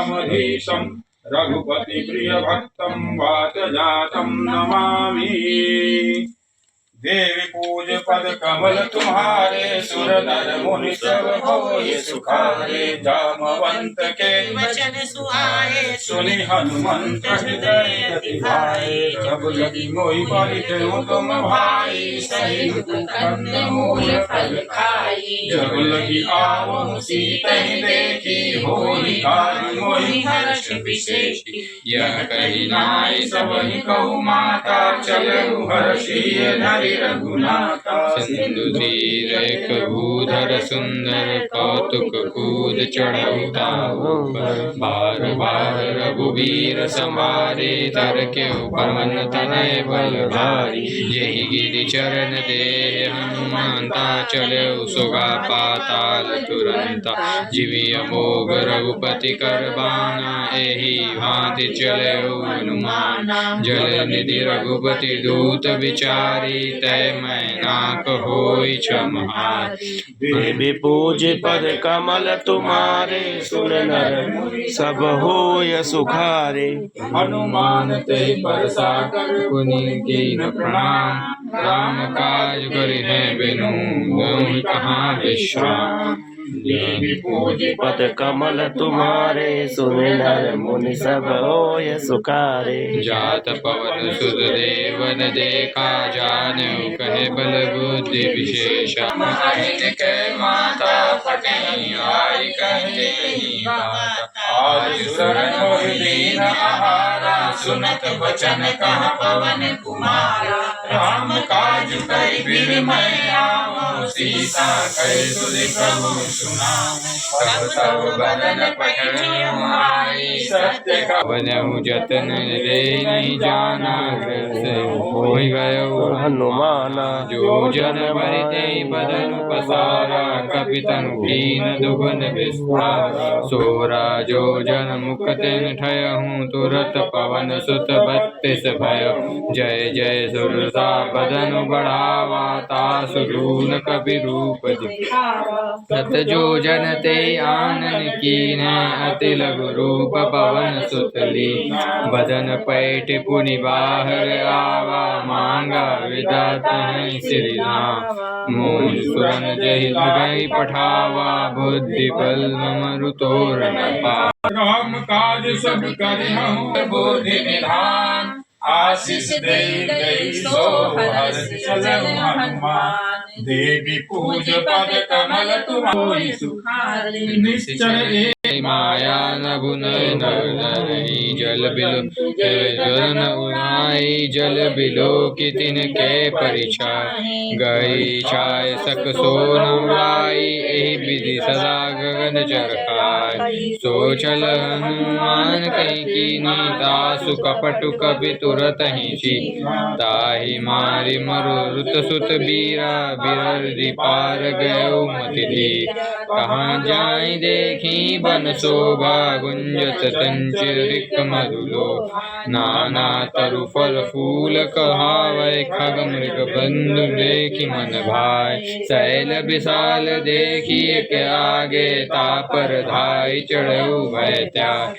रामधीशं रघुपति प्रिय भक्तं वातजातं नमामि। देवी पूज पद कमल तुम्हारे, सुर नर मुनि सब होय सुखारे। जामवंत के वचन सुहाए, सुनि हनुमंत हृदय अति भाए। जब लगी मोहि बलि देहु तुम भाई, सही कंद मूल फल खाई। जब लगी आवहु सीतहि देखी, होई काज मोहि हर्ष विशेषी। यह कही नाई सबहि कहु माता, चलहु हर्षिय धरि रघुनाथा। सिंधु तीर कबूधर सुंदर, कौतुक कूद चढ़ऊ ताऊ। बार बार रघुवीर संवारे, तर के पवन तनय बल भारी। यही गिरि चरण दे हनुमंता, चले सुगा पाताल तुरंता। जीवी अमोघ रघुपति कर बाना, एही भांति चले हनुमाना। जल निधि रघुपति दूत विचारी, तय मैं नाक होई छमहारी। देवी पूज पद कमल तुम्हारे, सुन नर सब होय सुखारे। हनुमान ते परसा कर पुनि कीन प्रणाम, राम काज करिहे बिनु गहुँ कहाँ विश्राम। देवी पूज पद कमल तुम्हारे, सुन नर मुनि सब होय सुखारे। जात पवन सुत देवन देखा, जानेऊ कहे बल बुद्धि विशेषा। अहिन के माता फटेहि आई, कहे आज सुरन मोहि दीन आहारा। सुनत वचन कहा पवन कुमारा। राम काज करि बिन मैं आऊँ, सीता कहि तुझ प्रभु सुनाऊँ। तब बदन पठियो आई, सत्य का बनहु जतन रे नहीं जाना। होई गयो हनुमाना, जो जन भरते बदन पसारा। कपि तनु कीन दुगुन विस्तारा। सोरा जो जन मुख तिन ठयहु, तुरत पवन सुत बत्तीस भयउ। जय जय सुरसा बदन बढ़ावा, तासु लून कपि रूप दिखावा। सत जो जन ते आनन कीन्ह, अति लघु रूप पवन सुत लीन्ह। बदन पैठ पुनि बाहर आवा, मांगा विधाता है श्री राम। मोहि सुरन जहि गई पठावा, बुद्धि बल ममरु तोर न पावा। राम काज सब करिहु बुद्धि निधान। आशीष दे गई सो हर्ष चलहु हनुमान। देवी पूज पद कमल तुम होई सुखारे। निश्चर माया न भुनय नरहि, जल बिलो जन उनाई। जल बिलो की तिनके परिछाई, गई छाय सक सो न लाई। एहि विधि सदा गगन चरखाई। सो चल हनुमान कहि कीनी, तासु कपटु कपि तुरत ही। ताहि मारि मरुत सुत बीरा, बिरधि पार गयो मति धीरा। कहाँ जाई देखी बन शोभा, गुंजत तंचिरिक मधुलो। नाना तरु फल फूल कहावै, खग मृग बंधु देखि मन भाई। शैल विशाल देखी के आगे, तापर धाई चढ़ऊ भय त्याग।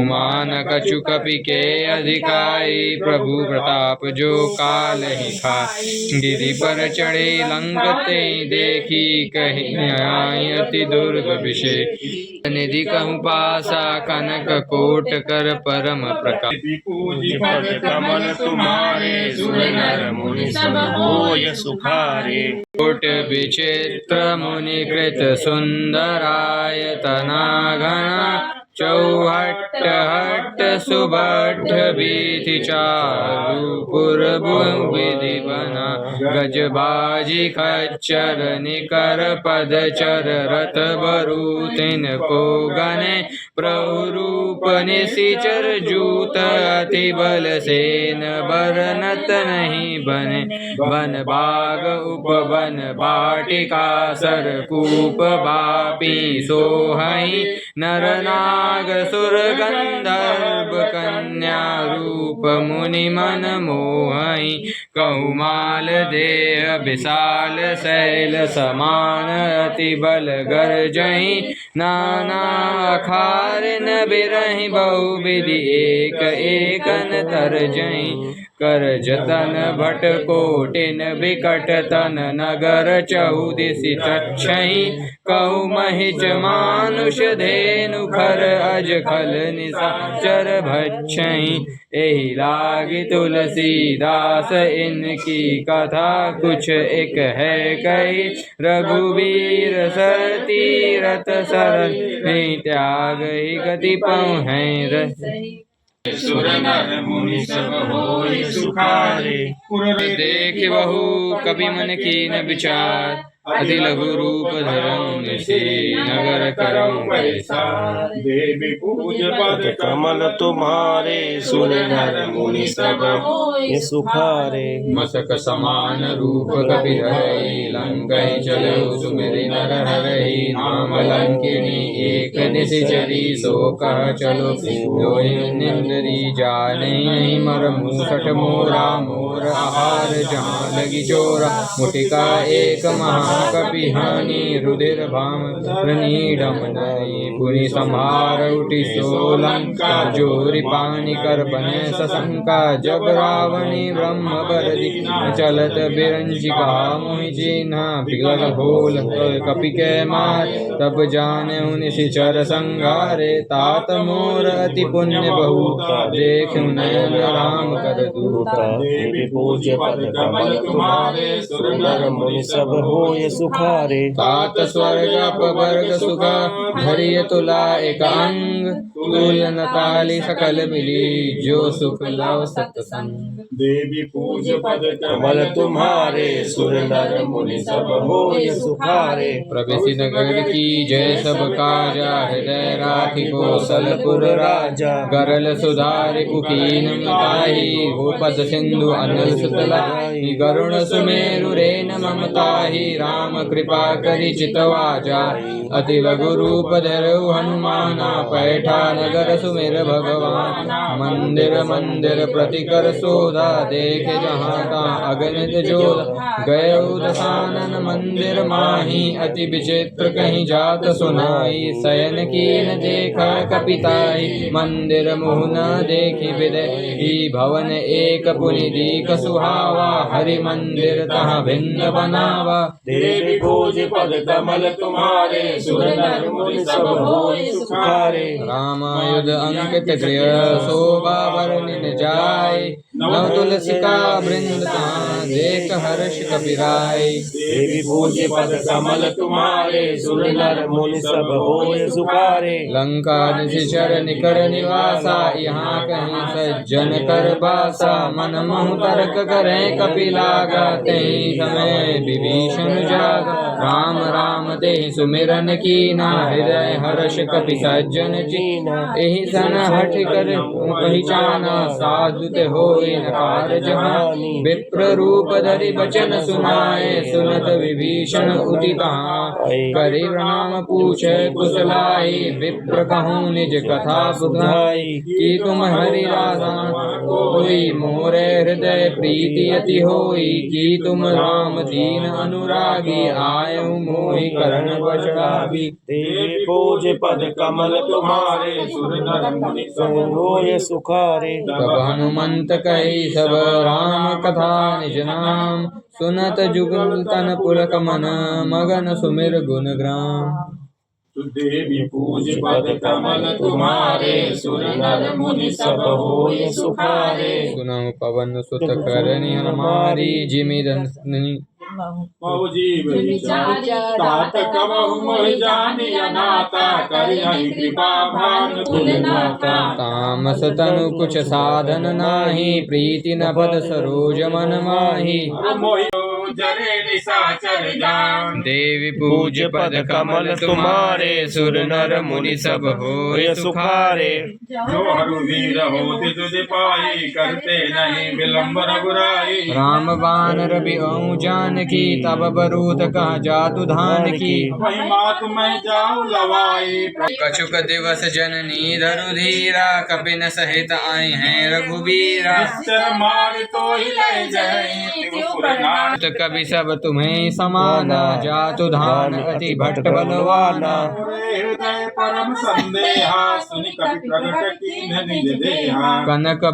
उमान कछु कपि के अधिकाई, प्रभु प्रताप जो काल ही खाई। गिरि पर चढ़े लंघते देखी, कहीं आई अति दुर्ग विषेख। निधि कहूँ पासा कनक कोट कर परम प्रकाश। पूज पद कमल तुम्हारे, सुन नर मुनि सब होय सुखारे। कोट विचित्र मुनि कृत सुंदरायतना घना। चौहट हट सुबठ बीथि चारु, पुरबु विधि बना। गजबाजी खच्चर निकर पदचर, रथ बरु तिनको गने। प्रभु रूप निशिचर जूत, अति बल सेन बरनत नहीं बने। बन बाग उपवन बाटिका, सरकूप बापी सोहई। नर नाग सुर गंधर्व कन्या, रूप मुनि मन मोहई। कहुमाल देह विशाल शैल समान अति बल गर्जहि नाना अखार न बिरहि बहुविधि एक एकन तरजहि कर जतन भट कोटिन विकट तन नगर चहुदिशि चक्षहि कहु महिच मानुष धेनु खर अज खल निशाचर भक्षहि एहि लागी तुलसीदास इनकी कथा कुछ एक है कही रघुवीर सर तीरथ सरन त्याग ही गति पहुँ सुर नर मुनि सब होय सुखारे देख बहु कवि मन कीन विचार अति लघु रूप धरम निशि नगर करम पैसार देवी पूज पद कमल तुम्हारे सुन नर मुनि सब होय सुखारे मसक समान रूप कपि धरई लंकहि चलो सुमिरि नर हरहि नाम लंकिनी एक निशिचरी सो कह चलो लोहि निंदरी जाने नहीं मर मूसठ मोरा मोर आहार जहाँ लगी चोरा मुटिका एक महाकपि हानि रुधिर भाम नीडम नई पुनि संहार उठि सो लंका जोरि पानि कर बने सशंका जब रावणी ब्रह्म बरदि चलत बिरंजिका मोहि चिन्हा पिगल होल कपि के मार तब जाने निशिचर संगारे तात मोर अति पुण्य बहु देख नयन राम कर दूता देवी पूज्य पद कमल तुम्हारे सुर नर मुनि सब होय सुखारे तात स्वर्ग अपवर्ग सुख धरिय तुला एक अंग तुलन काली सकल मिली जो सुख लव सत्संग देवी पूज पद कमल तुम्हारे सुर नर मुनि सब होय सुखारे प्रवेशी नगर की जय सब काजा हृदय राखी कौशलपुर राजा गरल सुधारि कुकीन मिताहि भूपत सिंधु अनल सुतलाई गरुण सुमेरु रेन ममताहि राम कृपा करि चितवा जाहि अति लघु रूप धरऊ हनुमाना पैठा नगर सुमिर भगवान मंदिर मंदिर प्रतिकर सोधा देख जहाँ तहाँ अगणित जोधा गयऊ दशानन मंदिर माही अति विचित्र कहीं जात सुनाई शयन कीन देखा कपिताई मंदिर मुह न देखी विदई भवन एक पुनि दीक सुहावा हरि मंदिर तहाँ भिन्न बनावा देवी पूज पद कमल तुम्हारे सुर नर मुनि सब होय सुखारे रामायुध अंकित गृह शोभा वर्णिन जाय नव तुलसिका वृंद तहाँ देख हर्ष कपिराय देवी पूज्य पद कमल तुम्हारे सुर नर मुनि सब होय सुखारे लंका निशिचर निकर निवासा यहाँ कहीं सज्जन कर बासा मन मोह तर्क करें कपिलागा तेहि समय विभीषण जागा राम राम तेहि सुमिरन कीना हृदय हर्ष कपि सज्जन चीना एहि सन हठ कर पहचाना साधुत होय नकार जहानी विप्र रूप धरि बचन सुनाए सुनत विभीषण उदिता करि प्रणाम पूछे कुशलाई विप्र कहूँ निज कथा सुधाई कि तुम हरि राधा होई मोरे हृदय प्रीति अति होई कि तुम राम दीन अनुरागी आयु मोहि करण बचड़ागी देवी पूज्य पद कमल तुम्हारे सुर नर मुनि सब होय सुखारे तब हनुमंत कही सब राम कथा निज नाम सुनत जुगल तन पुलक मन मगन सुमिर गुण ग्राम देवी पूज पद कमल तुम्हारे सुर नर मुनि सब होय सुखारे सुनहु पवन सुत करनि हमारी जिमि दंसनि बहु जीव विचार तात कबहु मोहि जानिय नाता करिहि कृपा भानु तुलनाता तामस तनु कुछ साधन नाही प्रीति न पद सरोज मन माही मोहि जरे निशाचर जान। देवी पूज पद कमल तुम्हारे सुर नर मुनि सब होय सुखारे। जो हरुवीर होति तुझ पाई करते नहीं विलंब रघुराई। राम बाण रवि अऊँ जानकी तब बरूत कहा जातु धान की। वही मात मैं जाऊँ लवाई। कछुक दिवस जननी धरु धीरा कपिन सहित आए हैं रघुबीरा। निश्चर मार तो ही ले जाए त्रिपुर नार। कवि सब तुम्हें समाना जातु धान अति भट्ट बलवाना। हृदय परम संदेहा सुनि कपि प्रगट कीन निज देहा। कनक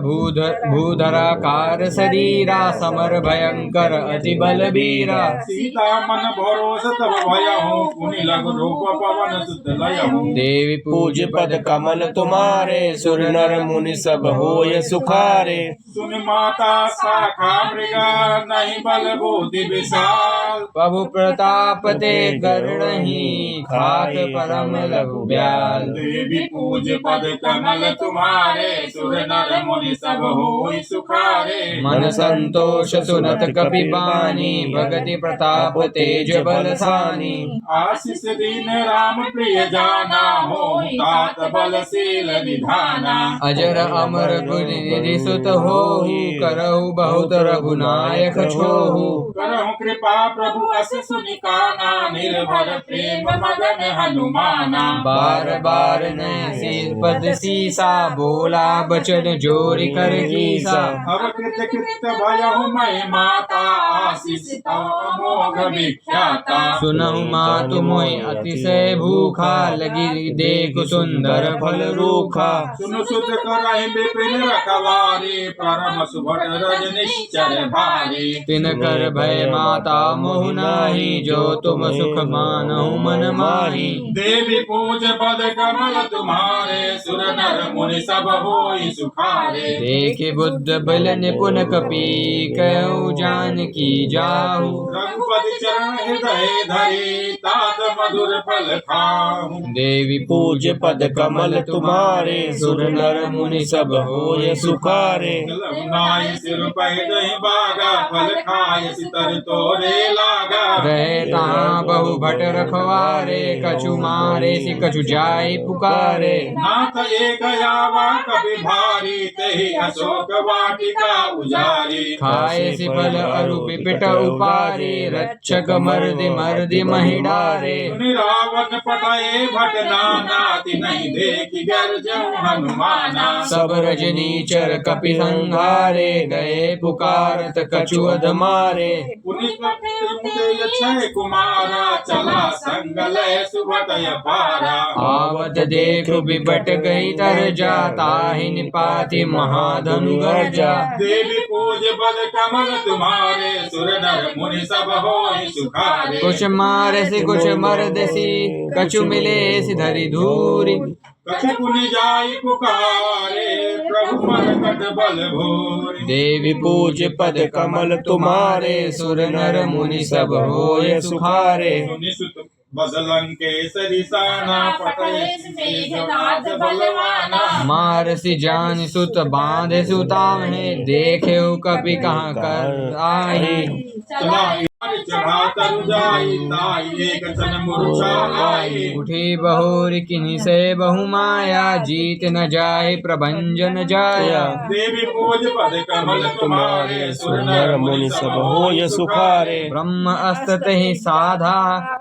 भूधराकार शरीरा समर भयंकर अति बलबीरा। सीता मन भरोस तब भयहु पुनि लघु रूप पवन सुत लयहु। देवी पूज पद कमल तुम्हारे सुर नर मुनि सब होय सुखारे। सुन माता शाखा मृगा नहीं बल बुद्धि विशाल। प्रभु प्रताप ते करहि खाक परम लघु ब्याल। देवी पूज पद कमल तुम्हारे सुर नर मुनि सब होय सुखारे। मन संतोष सुनत कपि बानी भगति प्रताप तेज बलसानी। आशीष दीन राम प्रिय जाना हो तात बलशील निधाना। अजर अमर गुनि निधि सुत होहु करहु बहुत रघुनायक छोहु। करहु कृपा प्रभु अस सुनिकाना निर्भर प्रेम मगन हनुमाना। बार बार नय पद सीसा बोला बचन जोरि कर कीसा। अब कृत कृत भयहु मैं माता आशीष तव अमोघ विख्याता। सुनहु मातु मोहि अतिशय भूखा लगी देख सुंदर फल रूखा। सुनु सुत करहि विपिन रखवारी परम सुभट रज निश्चर भारी। तिन कर भय माता मोहु नाही जो तुम सुख मानहु मन माही। देवी पूज पद कमल तुम्हारे सुर नर मुनि सब होय सुखारे। देखे बुद्ध बल निपुण कपि कहु जानकी जाहु। रघुपति चरण हृदय धरे तात मधुर फल खाहु। देवी पूज पद कमल तुम्हारे सुर नर मुनि सब होय सुखारे। नाई सिर पैदहि बागा फल खाय सितर तोरे लागा। रहे तहाँ बहु भट रखवारे कछु मारे सि कछु जाय पुकारे। नाथ एक आवा कपि भारी तेहि अशोक वाटिका उजारी। खाए सि फल अरु पिपट उपारे रक्षक मर्दि महि डारे। सुनि रावण पटाए भट नाना तिनहि देखि गर्जहु हनुमाना। सब रजनीचर कपि संहारे गए पुकारत कछु अध मारे। पुनि क्षय कुमारा चला संग लय सुभटय पारा। आवत देख बिबट गई तरजा ताहि निपाति महाधनु गर्जा। देवी पूज पद कमल तुम्हारे सुर नर मुनि सब होय सुखारे। कुछ मारे से कुछ मर्दसी कछु मिले सि धरि धूरि। कछु पुनि जाय पुकारे प्रभु मन कट बल भोरे। देवी पूज पद कमल तुम्हारे सुर नर मुनि सब होय सुखारे। सुनि सुत बदलंकेसरी साना पटय मेघनाद बलवाना। मारसि जानि सुत बांधे सुतामहि देखे कपि कहाँ कर आही। चला चढ़ा तरु जाई ताई एक चन मूर्छा आई। उठी बहुरी किन्हीं से बहु माया जीत न जाए प्रभंजन जाया। देवी पूज पद कमल तुम्हारे सुर नर मुनि सब होय सुखारे। ब्रह्म अस्त्र ही साधा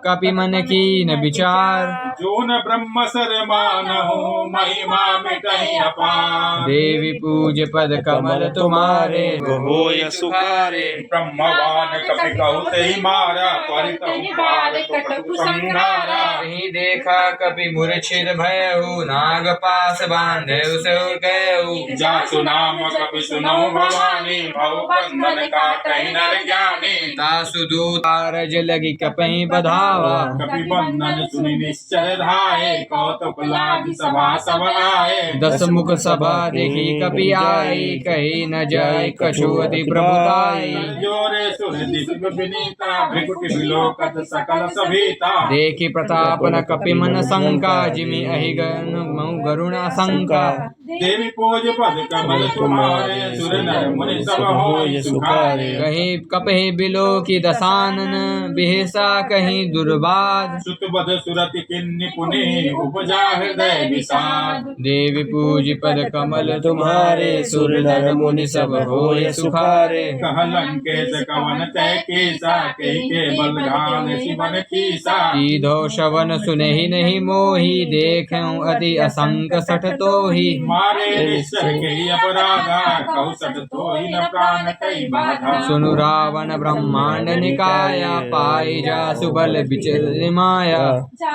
कपि मन की न विचार। जो न ब्रह्म सर मानहु महिमा मिटहि अपार। देवी पूज पद कमल तुम्हारे होय सुखारे। ब्रह्मवान कपि कहु तेहि मारा परितहु पार कटु संहारा। कहीं देखा कपि मूर्छित भयहु नाग पास बांधे उसे गयहु। जासु नाम कपि सुनहु भवानी भव बंधन काटहि नर ज्ञानी। तासु दूतारज लगी कपहि बधावा। कपि बंधन सुनि निश्चर धाये कौतुक लाग सभा सब आए। दस मुख सभा देखी कपि आई कही न जाय कछु अति प्रभुताई। जोरे सुर दिव्य विनीता भृकुटि विलोकत सकल सभीता। देखी प्रताप न कपि मन शंका जिमि अहि गरुण शंका। देवी पूज पद कमल तुम्हारे सुर नर मुनि सब होय सुखारे। कहीं कपहि बिलो की दसानन बिहसा कहीं दुर्बाद सुत बध सुरति किन्नि पुनि उपजा हृदय विषाद। देवी पूज पद कमल तुम्हारे सुर नर मुनि सब होय सुखारे। कह लंकेश कवन तय केसा कही के बलघान शिवन कीसा। सीधो शवन सुनहि नहीं मोही देखऊं अति असंक सठ तोहि। मारे निश्चर के अपराधा कहु सठ तोहि न प्राण कई बाधा। सुनु रावण ब्रह्मांड निकाया पाई जा सुबल विचर माया।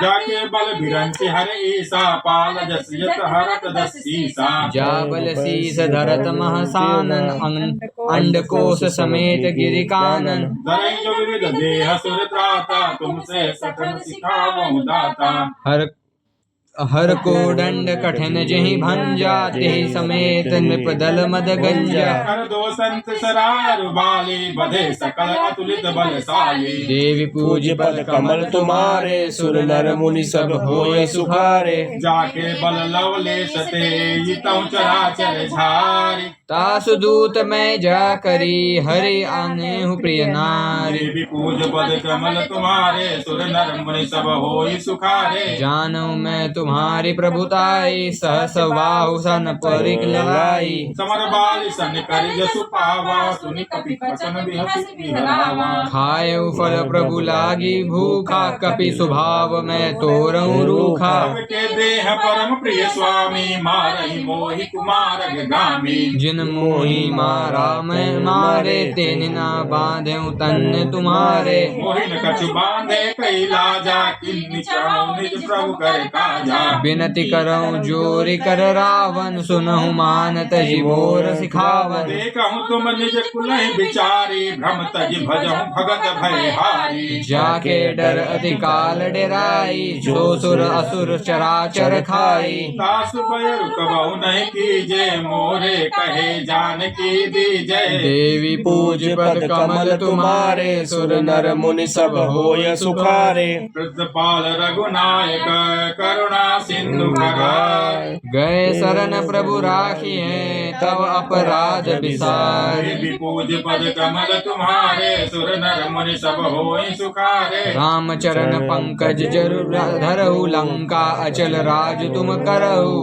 जाके बल भिरंचि हर ईसा पाल जस यत हरत दस सीसा। जा बल शीस धरत महसानन अंडकोश समेत गिरि कानन। धरई जो विविध देह सुर त्राता तुमसे सठन सिखावो दाता। हर को दंड कठिन जहि भंजा तेहि समेत नृप दल मद गंजा। कर दो संत सरार बाली बधे सकल अतुलित बलशाली। देवी पूज पद कमल तुम्हारे सुर नर मुनि सब होय सुखारे। जाके बल लवलेश ते तौ चराचर झारी। तासु दूत मैं जा करी हरि आनेहु प्रिय नारी। देवी पूज पद कमल तुम्हारे सुर नर मुनि सब होय सुखारे। जानू मैं तुम्हारी प्रभुताई सहस बाहु सन परिक लगाई। समर बाल सन कर जसु पावा सुनि कपि पसन बिहसि बिहरावा। खायउ फल प्रभु लागी भूखा कपि स्वभाव मैं तोरऊ रूखा। के देह परम प्रिय स्वामी मारहि मोहि कुमार गामी। जिन मोहि मारा मैं मारे तेन ना बांधेउ तन तुम्हारे। मोहि न कछु बांधे कई लाजा किन्नि चढ़ो निज प्रभु कर काजा। बिनती करऊं जोरी कर रावण सुनहु मान तजि मोर सिखावन। देखहु तुम निज कुलहि विचारी भ्रम तजि भजहु भगत भयहारी। जाके डर अति काल डेराई जो सुर असुर चराचर खाई। तासु भय रुकबहु नहीं कीजे मोरे कहे जानकी दीजय। देवी पूज पद कमल तुम्हारे सुर नर मुनि सब होय सुखारे। वृद्धपाल रघुनायक करुणा सिंधु कराय। गए शरण प्रभु राखिए तब अपराध विसार। देवी पूज पद कमल तुम्हारे सुर नर मुनि सब होय सुखारे। राम चरण पंकज जरु धरहु लंका अचल राज तुम करहु।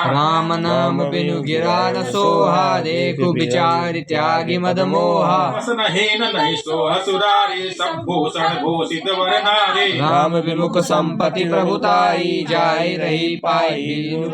राम नाम बिनु गिरा न सोहा देखु विचार त्यागी मद मोहा। नहीं सोह सुरारी सब भूषण भूषित वर नारी। राम विमुख संपत्ति प्रभुताई जाय रही पाई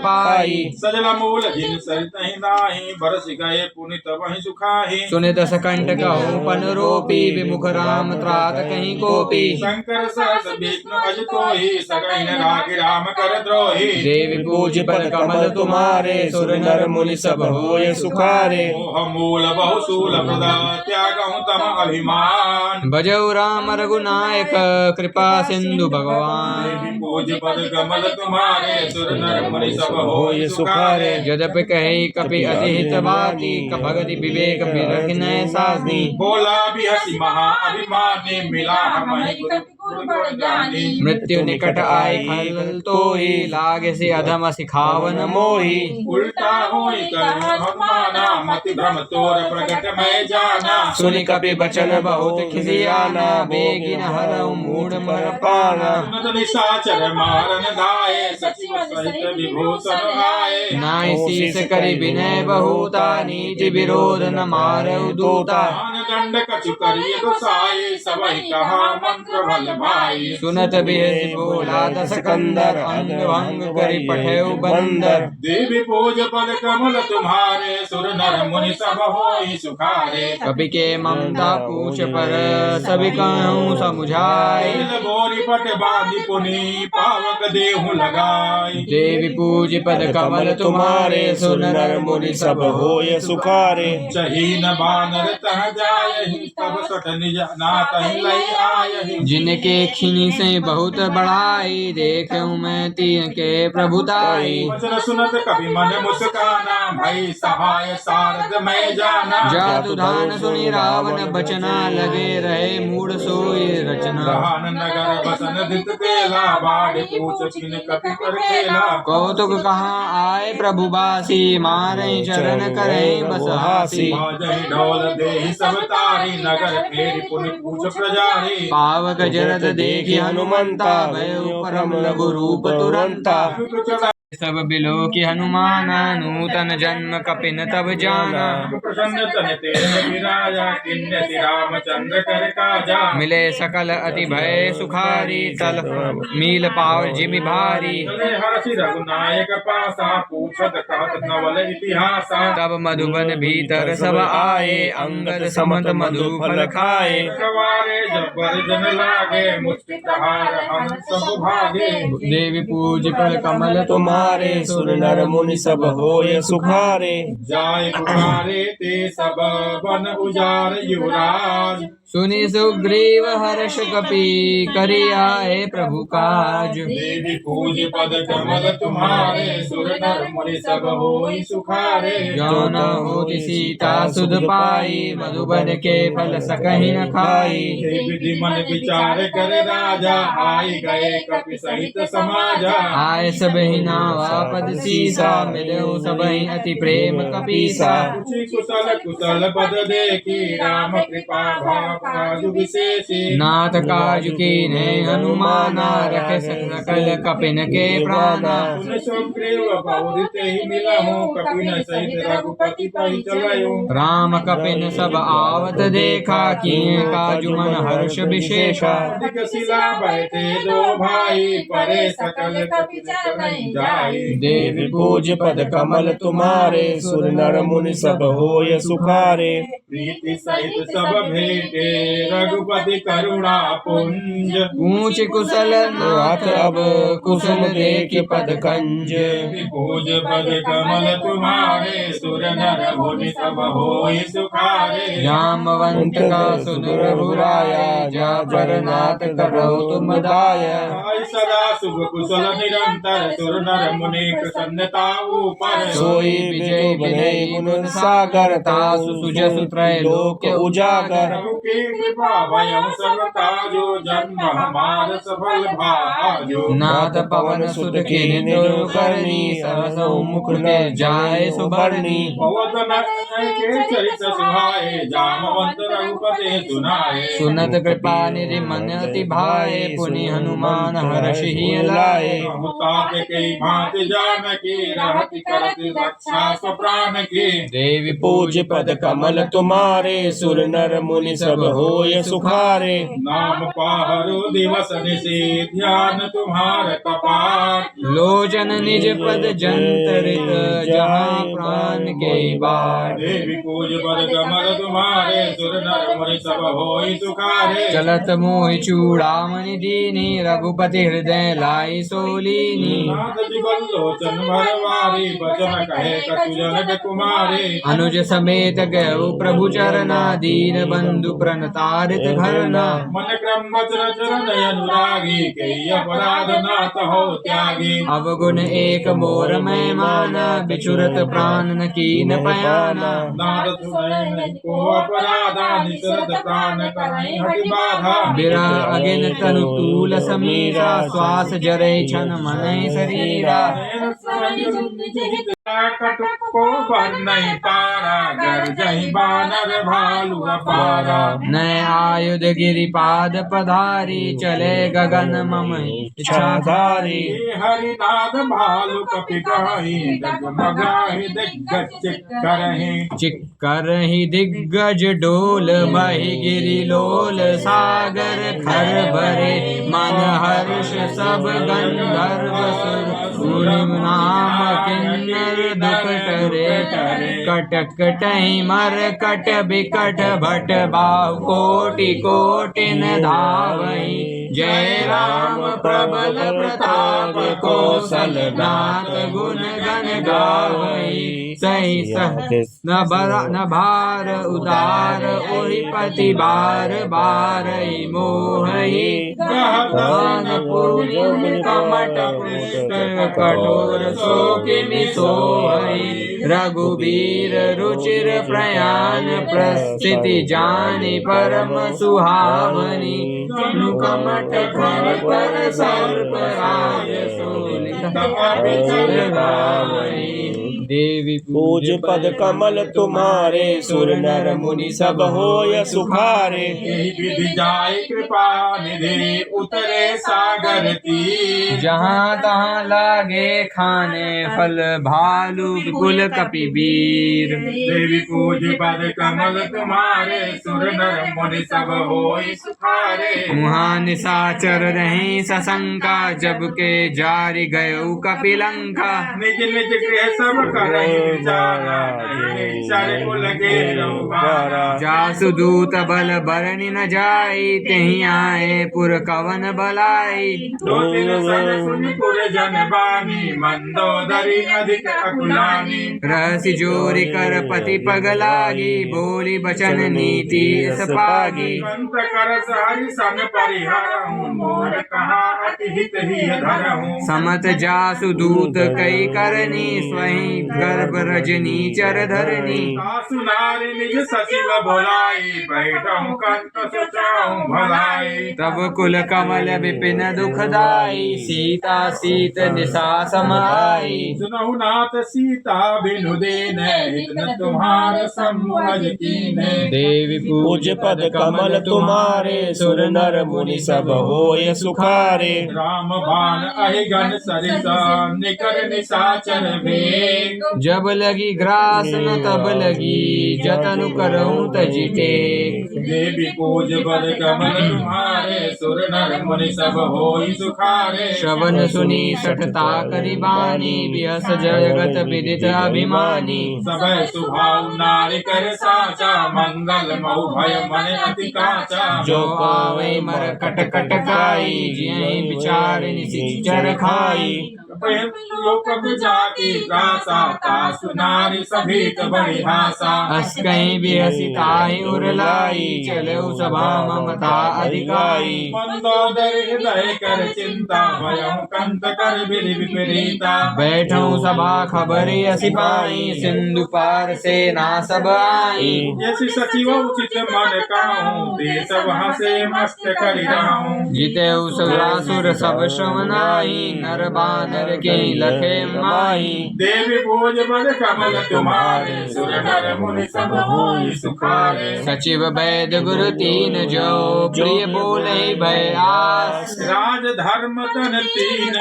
पाई। सजल मूल जिन सरित नाही बरस गए पुनित वही सुखाही। सुने दस कंठ कहूँ पन रोपी विमुख राम त्रात कहीं कोपी। शंकर सहस विष्णु अज कोहि सकहि न राखि राम कर द्रोही। देवी पूज पद कमल तुम्हारे सुर नर मुनि सब होय सुखारे। मोह मूल बहु शूल प्रदा त्यागहु तम अभिमान। भजऊ राम रघुनायक कृपा सिंधु भगवान। देवी पूज पद कमल तुम्हारे सुर नर मुनि सब होय सुखारे। यद्यपि कही कपि अति हित बाती भगति विवेक बिरख न साधी। बोला भी हसी महा अभिमानी मिला हमहि गुरु गुण जानी। मृत्यु निकट आए खल तोहि लागे से अधम सिखावन मोहि। उल्टा होई कर हनुमाना मति भ्रम तोर प्रगट मैं जाना। सुनि कपि बचन बहुत खिसियाना बेगिन हरऊ मूढ़ मर पाना। सुनत निशाचर मारन धाये सचिव सहित विभूषण आए। नाई शीस करि विनय बहुता नीति विरोध न मारऊ दूता। दंड कछु करिय गोसाई सबहि कहा मंत्र बल भाई। सुनत बिहसि बोला दस कंदर अंग भंग करि पठेउ बंदर। देवी पूज पद कमल तुम्हारे सुर नर मुनि सब होय सुखारे। कपि के ममता पूछ पर सभी कहूँ समुझाई। बोरी पट बांधि पुनि पावक देहु लगाई। देवी पूज पद कमल तुम्हारे सुर नर मुनि सब होय सुखारे। चही न बानर तह जायहि तब सठ निज नाथ लई आयहि। जिनके देखिनी से बहुत बड़ाई, देखूं मैं तीन के प्रभुताई। वचन सुनत कभी मन मुस्काना, भई सहाय सारद मैं जाना। जातु धान सुनी रावण बचना, लगे रहे मूढ़ सोई रचना। रहान नगर बसन दित तेला, बाढ़ पूछ किन कपि पर खेला। कौतुक कहाँ आए प्रभु बासी, मारे चरण करे बस हासी। बाजहि ढोल देहि सब तारी, नगर फेरि पुनि पूछ प्रजारी। पावक जरद देखि हनुमंता, भयो परम लघु रूप तुरंता। सब बिलो की हनुमाना, नूतन जन्म कपिन तब जाना। प्रसन्न तन तेज विराजा, किन्नति रामचंद्र कर काजा। मिले सकल अति भय सुखारी, तल मील पाव जिमि भारी। चले हरषि रघुनायक पासा, पूछत कहत नवल इतिहासा। तब मधुबन भीतर सब आए, अंगद समत मधु फल खाए। सवारे जबर जन लागे, मुष्टि प्रहार हंस भागे। देवी पूज कर कमल तुम्हारे, सुर नर मुनि सब होय सुखारे। जाय पुकारे ते सब बन उजार युवराज। सुनि सुग्रीव हर्ष कपि, करि आए प्रभु काज। देवी पूज पद कमल तुम्हारे, सुर नर मुनि सब होय सुखारे। जो न होति सीता सुध पाई, मधुबन के फल सकहि न खाई। हे विधि मन विचार कर राजा, आई गए कपि सहित समाजा। आए सबहि नावा पद सीसा, मिलऊ सबहि अति प्रेम कपीसा। पूछी कुशल कुशल पद देखी, राम कृपा भाव विशेषी। नाथ काज कीन्हे हनुमाना, रखे सकल कपिन के प्राणा। सुन सुग्रीव बहुरित ही मिलहु, कपिन सहित रघुपति पहि चलहु। राम कपिन सब आवत देखा, किए काजु मन हर्ष विशेषा। अधिक शिला बैठे दो भाई, परे सकल कपिन चरण जाई। देवी पूज पद कमल तुम्हारे, सुर नर मुनि सब होय सुखारे। प्रीति सहित सब भेटे, रघुपति करुणा पुंज। ऊंच कुशल नाथ अब, कुसुम देखि पद कंज। पूज पद कमल तुम्हारे, सुर नर मुनि सब होय सुखारे। जामवंत का सुन रघुराया, जा परनाथ करो तुम दाया। आई सदा शुभ कुशल निरंतर, सुर नर मुनि प्रसन्नता ऊपर। सोई विजय विनय गुण सागर, तासु सुजसु त्रैलोक्य उजागर। प्रभु की कृपा भयं सब ताजो, जन्म हमार सफल भाजो। नाथ पवन सुत कीन्हि करनी, सरसौ मुख के जाय सुबरनी। पवन के चरित सुहाए, जामवंत रघुपति सुनाए। सुनत कृपा निधि मन अति भाए, पुनि हनुमान हर्षि लाए। मुतात कई भांति जानकी, रहति करति रक्षा स्वप्राण की। देवी पूज पद कमल तुम्हारे, सुर नर मुनि सब होय सुखारे। नाम पाहरो दिवस निशि, ध्यान तुम्हार कपाट। लोचन निज पद जंतरित, जहाँ प्राण के बाट। देवी पूज पद कमल तुम्हारे, सुर नर मुनि सब होय सुखारे। चलत मोहि चूड़ामणि दीनी, रघुपति हृदय लाई सोलीनी। नाथ जीवन लोचन भरवारी, बचन कहे कछु जनक कुमारी। अनुज समेत गयो प्रभु चरना, दीन बंधु प्रणतारित घरना। मन क्रम वचन चरण अनुरागी, कई अपराध नाथ हो त्यागी। अवगुण एक मोर मैं माना, बिछुरत प्राण न कीन पयाना। नाद सुनय नहीं को अपराधा, निसरत प्राण करई हठि बाधा। बिरा अगिन तनु तूल समीरा, श्वास जरै छन मनई शरीरा। कटुक को भर नहीं पारा, गर्जहि बानर भालु अपारा। नय आयुध गिरिपाद पधारी, चले गगन मम इच्छाधारी। हरिनाद भालु कपि कहि, डगमगाहि दिग्गज चिक्करहि। चिक्करहि दिग्गज डोल, बहि गिरि लोल सागर खर भरे। मन हर्ष सब गंधर्व सुर, सुनि नाम किन्नर दुख टरे कटक कटहि मर कट बिकट भट बाहु कोटि कोटिन धावहि जय राम प्रबल प्रताप कौशल नाथ गुण गण गावहि सही सह न भार उदार ओहि पति बार बारहि मोहहि गान पूज कमट पुष्कर कठोर शोकिनि सोहहि रघुबीर रुचिर प्रयाण प्रस्थिति जानि परम सुहावनी कमट फल पर सर्प राज देवी पूज पद कमल तुम्हारे सुर नर मुनि सब होय सुखारे यही विधि जाय कृपा निधि उतरे सागर तीर जहाँ तहाँ लागे खाने फल भालू कुल कपि वीर देवी पूज पद कमल तुम्हारे सुर नर मुनि सब होय सुखारे मुहा निशाचर रही सशंका जब के जारी गयऊ कपिलंका निज निज गृह सब करहि विचारा चारे को लगे रहुबारा जासु दूत बल बरनि न जाई तेहि आए पुर कवन बलाई दो दिन सन सुनि पुर जन बानी मंदोदरी अधिक अकुलानी रहसि जोरी कर पति पग लागी बोली बचन नीति सपागी संत कर हरि सन परिहरहूँ मोर कहा अति हित ही धरहूँ समत जासु दूत कई करनी स्वहीं गर्भ रजनी चर धरनी सासु नारी निज सचिव बोलाई बैठहूँ कंत सोचाहूँ भलाई तब कुल कमल विपिन दुखदाई सीता सीत निशा समाई सुनहु नाथ सीता बिनु दीन हित न तुम्हार सम्मुख कीन्हे देवी पूज पद कमल तुम्हारे सुर नर मुनि सब होय सुखारे राम बाण अहिगन सरिसा निकर निशाचर भेग जब लगी ग्रास न तब लगी जतनु करऊं तजि टेक देवी पूज बल कमल तुम्हारे सुर नर मुनि सब होई सुखारे श्रवण सुनी सठता करि बानी बिहस जगत विदित अभिमानी सबय सुभाव नारी कर साचा मंगल मऊ भय मन अति काचा जो पावे मर कट कट खाई जियहि विचार निशिचर खाई लोक जाति त्रासा तासु नारी सभीत बड़ी भाषा हस कहीं बिहसी ताहि उरलाई चलऊ सभा ममता अधिकाई मंदोदर हृदय कर चिंता भयं कंत कर बिरि विपरीता बैठऊ सभा खबरी सिपाही सिंधु पार से ना सब आई यसी सचिव उचित मन कहूँ ते सब हसे मस्त करि रहूँ जितेऊ सुरासुर सब श्रवनाई नर बानर के लखे माही देवी भोज बल कमल तुम्हारे सुर नर मुनि सब होई सुखारे सचिव वैद गुरु तीन जो प्रिय बोले भय आस राज धर्म तन तीन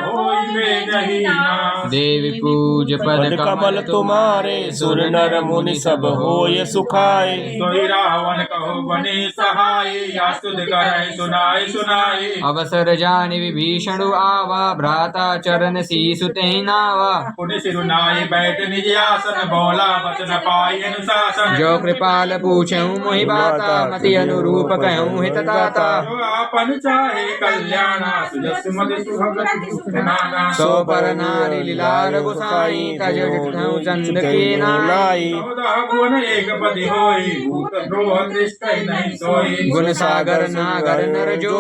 होई वे नहीं नास देवी पूज पद कमल तुम्हारे सुर नर मुनि सब होय सुखाए सोई रावण कहो बने सहाय या सुध करे सुनाई सुनाई अवसर जानि विभीषण आवा भ्राता चरण शीसु तेहि नावा पुनि सिरुनाई बैठ निज आसन बोला वचन पाई अनुशासन जो कृपाल पूछऊं मोहि बाता मति अनुरूप कहूं हित ताता जो आपन चाहे कल्याणा सुजस मद सुभगति सुख नाना सो पर नारी लीलार गोसाई तज जटऊ चंद के नाई 14 भुवन एक पति होई भूत द्रोह दृष्टि नहीं सोई गुण सागर नागर नर जो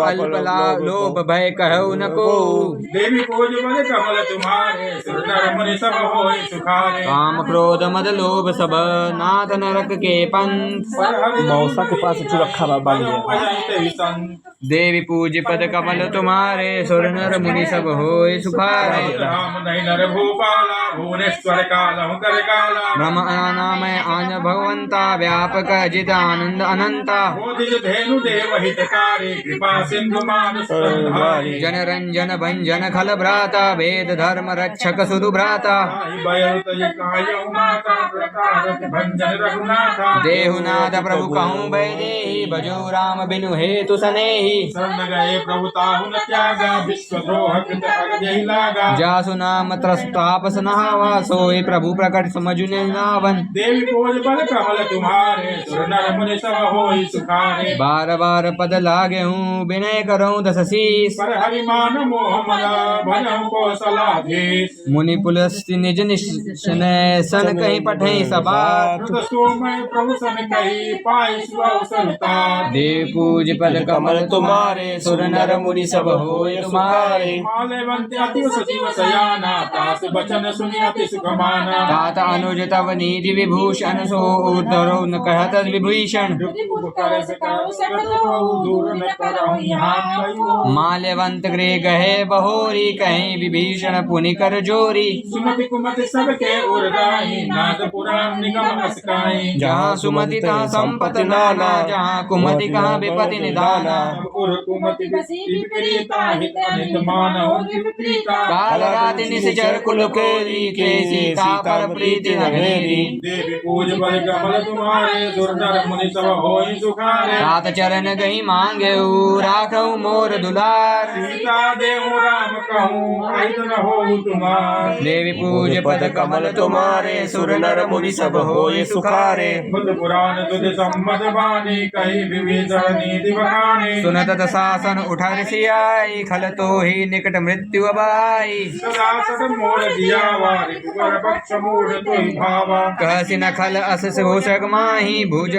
अल्प लोभ भय कहु न को देवी पूज बल कमल तुम्हारे सुर नर मुनि सब होई सुखारे काम क्रोध मद लोभ सब नाथ नरक के पंथ मौसा के पास चुरखा बाबा देवी पूज पद कमल तुम्हारे सुर नर मुनि सब होय सुखारे राम नहीं नर भूपाला भुवनेश्वर कालहु कर काला ब्रह्म अनामय आन भगवंता व्यापक जित आनंद अनंता बोधिज धेनु देव हितकारी कृपा सिंधु मानुष संहारी जन रंजन भंजन खल बल भ्राता वेद धर्म रक्षक सुरु भ्राता देहुनाथ प्रभु कहूँ बैदेही भजो राम बिनु हेतु सनेही शरण गए प्रभु ताहु न त्यागा विश्वद्रोह कृत अगजहि लागा जासु नाम त्रस्तापस नहावा सोई प्रभु प्रकट समझु नावन देवी पूज बल कमल तुम्हारे सुर नर मुनि सब होई सुखारे बार बार पद लागे हूँ विनय करूँ दस शीस पर हरिमान मोह मद भजहु को सलाधीश मुनि पुलस्ति निज निश्चय सन कहीं पठे सभा कृत सोमय प्रभु सन कही पाई सुअवसरता देव पूज पद कमल तुम्हारे सुर नर मुनि सब होय तुम्हारे माल्यवंत अति सजीव सयाना तास बचन सुनि अति सुख माना तात अनुज तव नीति विभूषण सो उद्धरो न कहत विभूषण उपकर सकाउ सकत बहु दूर न करहु यहाँ कहियो माल्यवंत गृह गहे बहोरी कहीं विभीषण पुनि कर जोरी सुमति कुमति सबके उर गाई नाद पुराण निगम असकाई जहाँ सुमति तहाँ संपत्ति नाना जहाँ कुमति कहाँ विपति निदाना उर कुमति विपरीता हित अनित मानव विपरीता काल राति निश्चर कुल कोरी के सीता पर प्रीति नगेरी देवी पूज बल कमल तुम्हारे सुर नर मुनि सब होई सुखारे सात चरण गही मांगे राखऊ मोर दुलार सीता देहु राम कहूँ अहित न होऊ तुम्हार देवी पूज पद कमल तुम्हारे सुर नर मुनि सब होय सुखारे बुद्ध पुराण तुझ सम्मत बानी कही विभीषण नीति बखानी सुनत शासन उठर सियाई खल तो ही निकट मृत्यु अबाई सदा सद मोर दिया वारि कुबर पक्ष मूढ़ तुहि भावा कहसी न खल अस घोषक माही भुज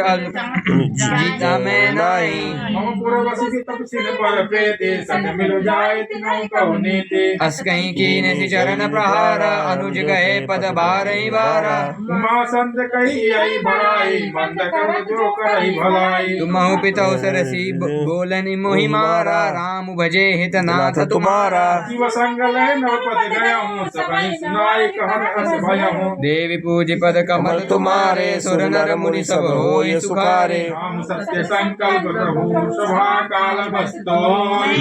जीता में नाई मम पुरवसी तपसिन पर प्रेते सत मिल जाए तिनहु कहु नीति अस कहीं की चरण प्रहार अनुज गए पद बारही बारा उमा संत कही आई बड़ाई मंद कर जो करही भलाई तुमहु पितौ सरसी बोलनि मोहि मारा राम भजे हित नाथ तुम्हारा शिव संग लय नवपद गया हूँ सबहि सुनाई कहन अस भय हूँ देवी पूज पद कमल तुम्हारे सुर नर मुनि सब होय सुखारे राम सत्य संकल्प प्रभु सभा काल बस्तो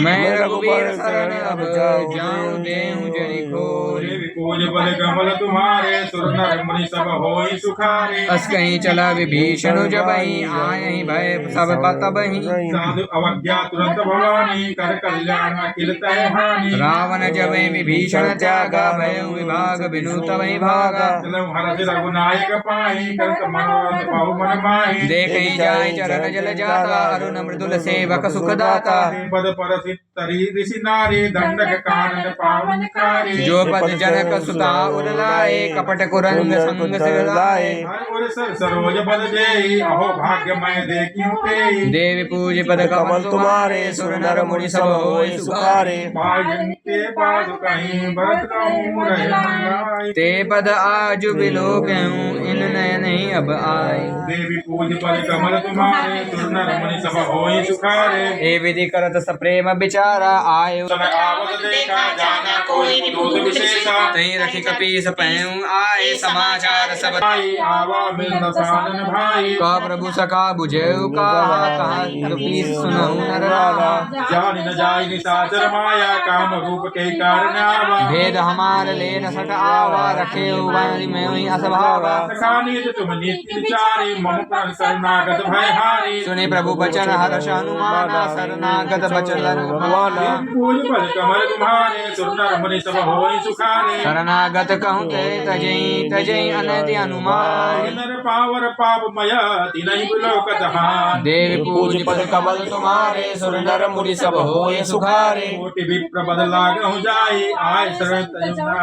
मैं रघुवीर शरण अब जाऊं देहूं जनि खोरी देवी पूज बल कमल तुम्हारे सुर नर मुनि सब होई सुखारे अस कहीं चला विभीषण जबहि आयहि भय सब बतबहि साधु अवज्ञा तुरंत भवानी कर कल्याण अखिल तय हानि रावण जबहि विभीषण त्यागा भयउ विभाग बिनु तबहि भागा चलम हरष रघुनायक पाहि करत मनोरथ पाहु मन माहि देखहि जाय चरण जल जाता अरुण मृदुल सेवक सुखदाता पद पर तरी ऋषि नारी दंडक कानन पावन कारी जो पद जनक सुता उर लाए कपट कुरंग संग सिर लाए हर उर सर सरोज बल देहि अहो भाग्य मैं देखियो तेहि देवी पूज पद कमल तुम्हारे सुर नर मुनि सब होय सुखारे पायन के बाद कहीं भरत कहूँ रहे मंगाई ते पद आजु बिलोकहूँ इन नयन ही अब आए देवी पूज बल कमल तुम्हारे सुर नर मुनि सब होई सुखारे ए विधि करत सप्रेम विचारा आयो समय आवत देखा जाना कोई दूत विशेषा तही रखी कपीस पहूँ आए समाचार सब भाई आवा मिल सानन भाई का प्रभु सखा बुझेऊ कहा कपीस सुनहु नर लागा जान न जाय निशाचर माया काम रूप के कारण आवा भेद हमार ले न सट आवा रखे वाणी में हुई असभावा सखानी तुम नीति विचारी मम प्राण शरणागत भय हारी सुने प्रभु बचन हर्ष हनुमाना शरणागत बचन भगवाना पूज बल कमल तुम्हारे सुर नर मुनि सब होई सुखारे शरणागत कहूँ के तजई तजई अनति अनुमान नर पावर पाप मय तिनहि बिलोकत हान देव पूज पद कमल तुम्हारे सुर नर मुनि सब होय सुखारे कोटि विप्र बद लागहु जाई आय शरण तयुना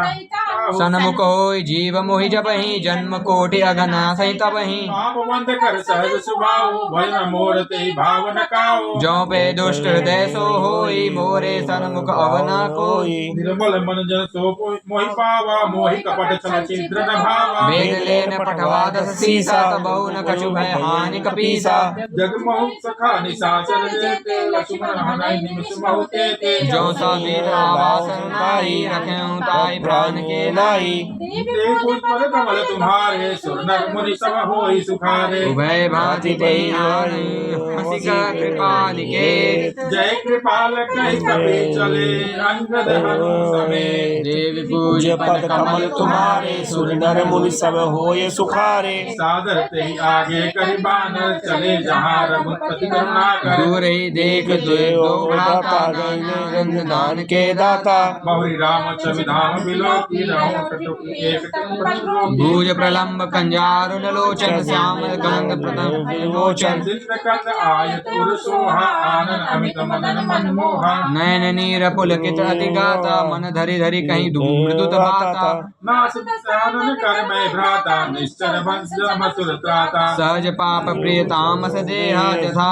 सनमुख होय जीव मोहि जबहि जन्म कोटि अगना सहि तबहि पाप बंद कर सहज सुभाव भजन मोर ते भाव न काओ जो पे दुष्ट हृदय सो होई मोरे सनमुख अवना कोई निर्मल मन जन सो मोहि पावा मोहि कपट छल छिद्र न भावा वेद लेन पठवा दस सीसा तबहु न कछु भय हानि कपीसा जग महु सखा निशाचर देते लक्ष्मण हनहि निमिष महु तेते जो सा वीर आवास नाई रखें ताई प्राण के नाही। देव पूज पद कमल तुम्हारे सुर नर मुनि सब होई सुखारे। उभय भांति तेहि आने हंसिका कृपाल के जय कृपाल कहि कपि चले अंगद हनु समेत। देवी पूज पद कमल तुम्हारे सुर नर मुनि सब होय सुखारे। सादर ते आगे करि बानर चले जहाँ रघुपति करुणा कर। दूर ही देख दो भ्राता गए दान के दाता। बहुरी राम छवि धाम बिलो की रहो टटुकी एक टन भुज प्रलम्ब कंजारुन लोचन श्यामल गंध प्रतम विलोचन। चित्रकंद आयत उर सोहा आनन अमित मदन मनमोहा। नयन नीर पुलकित अति गाता मन धरि धरि कहीं मृदुत बाता। नासित सानन कर मैं भ्राता निश्चर वंश मसुर त्राता। सहज पाप प्रिय तामस देहा यथा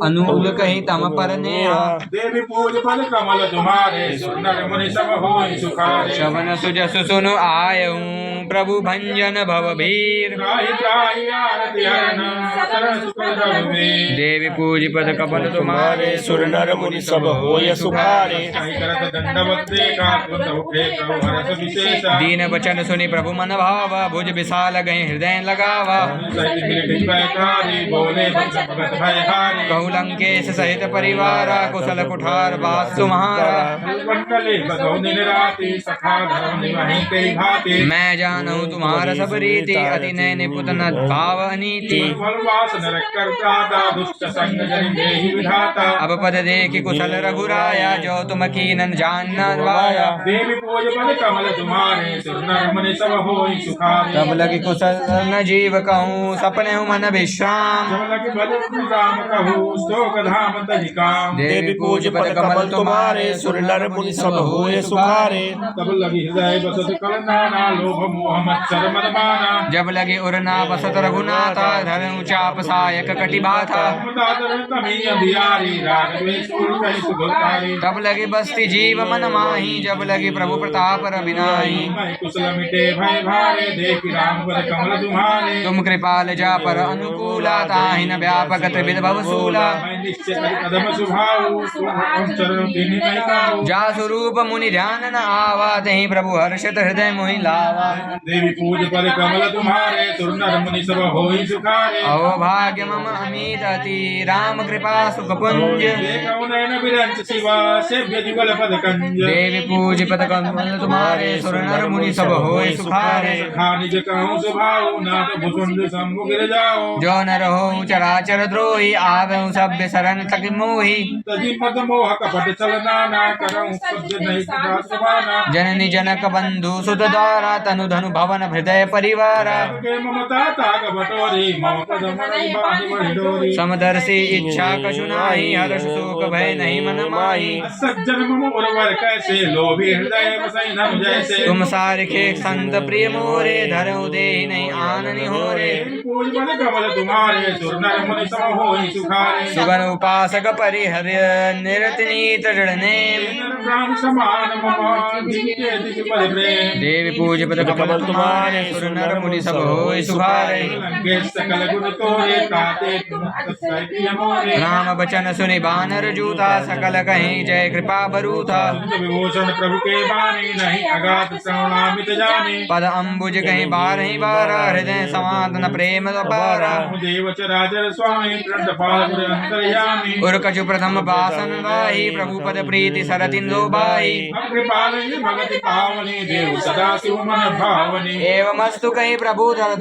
अनुकूल कहीं तम पर नेहा। देवी पूज पद कमल तुम्हारे सुर नर मुनि सब होई सुखारे। श्रवण सुजसु सुनु आयऊं प्रभु भंजन भव भीर। त्राहि त्राहि आरति हरन शरण सुख रघुवीर। देवी पूज पद कमल तुम्हारे सुर नर मुनि सब होय सुखारे। कहि करत दंडवत देखा तुम उठे प्रभु हरस विशेषा। दीन वचन सुनि प्रभु मन भावा भुज विशाल गए हृदय लगावा। सहित मिलित भयकारी बोले भगत भयहारी। कहु लंकेश सहित परिवारा कुशल कुठार बास तुम्हारा। मंडले बधौ दिन राति सखा धर्म निवहि कई भांति। मैं जानू तुम्हारा सब रीति अति नय निपुत न भाव अनीति। वनवास नरक करता दुष्ट संग जन देहि विधाता। अब पद देखि कुशल रघुराया जो तुम कीनन जानन वाया। देवी पूज पद कमल तुम्हारे सुर नर मुनि सब होई सुखारे। तब लगी कुशल न जीव कहूँ सपने मन विश्राम। जब लगे भज राम कहूँ शोक धाम तहि काम। देवी पूज पद कमल तुम्हारे सुर नर मुनि सब होय सुखारे। तब लगी हृदय बसत कल नाना लोभ मोह मत्सर मद माना। जब लगे उरना बसत रघुनाथा धरनु चाप सायक कटि बाथा। दादर कमी अंधियारी राग द्वेष कुल कहि सुगतारी। तब लगे बस्ती जीव मन माही जब लगे प्रभु प्रताप रविनाई। मैं कुशल मिटे भय भारे देखि राम पद कमल तुम्हारे। तुम कृपाल जा पर अनुकूला ताहिन व्यापक त्रिविध भवसूला। मैं निश्चय कदम सुभाऊ तुम चरण बिनि मैं काऊ। जा स्वरूप मुनि ध्यान न आवा तहि प्रभु हर्षित हृदय मोहि लावा। देवी पूज पद कमल तुम्हारे सुर नर मुनि सब होई सुखारे। अहो भाग्य मम अमित अति राम कृपा सुख पुंज। देखौ नयन बिरंच शिवा सेव्य जुगल पद कंज। देवी पूज पद कमल तुम्हारे सुर नर मुनि सब होय सुखारे। खा निज कहूँ सुभाऊ नाथ भुसुंड शंभु गिर जाओ। जो न रहो चराचर द्रोही आवें सभ्य शरण तक मोही। तजी पद मोह कपट चल नाना करऊँ पद नहीं सदा सुभाना। जननी जनक बंधु सुत द्वारा तनु धनु भवन हृदय परिवारा। के ममता ताग बटोरी मम पद मन बाहि बढ़ि डोरी। समदर्शी इच्छा कछु नाही हर्ष शोक भय नहीं मन माही। सज्जन मम उर्वर कैसे लोभी हृदय बसई नम जैसे। तुम सारिखे संत प्रिय मोरे धरऊ दे नहीं आननि होरे। पूज पद कमल तुम्हारे सुर नर मुनि सब होई सुखारे। सुगन उपासक परिहर्य निरतनीत दृढ़नेम। प्राण समान मम दिव्य दिव्य पद प्रेम। देवी पूज पद कमल तुम्हारे सुर नर मुनि सब होय सुखारे। लंकेश सकल गुण तोरे ताते मुक्त प्रिय मोरे। राम बचन सुनि बानर जूता सकल कहीं जय कृपा बरूथा। विभूषण प्रभु के बानी नहीं अगाध श्रवणामित जाने। पद अम्बुज कहीं बारहि बारा हृदय समातन प्रेम अपारा। देव चराचर स्वामी प्रणत पाल अंतर्यामी। उर कछु प्रथम बासन वाही प्रभु पद प्रीति सरतिंदो बाही। कृपाल भगति पावनी देव सदा शिव मन भावनी। एवमस्तु कहीं प्रभु धर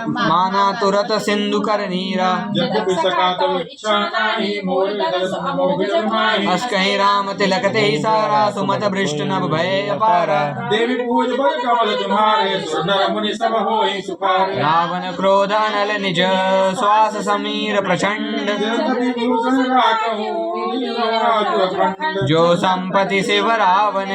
माना तुरत सिंधु कर नीरा। जब सका तब इच्छा नाही मोर दर्शन मोह जमाई। अस कहीं राम तिलक ते ही सारा सुमत भ्रष्ट नभ भय अपारा। देवी पूज पद कमल तुम्हारे सुर नर मुनि सब होई सुखारे। रावण क्रोध अनल निज श्वास समीर प्रचंड। विभूषण राखहु जो संपत्ति शिव रावण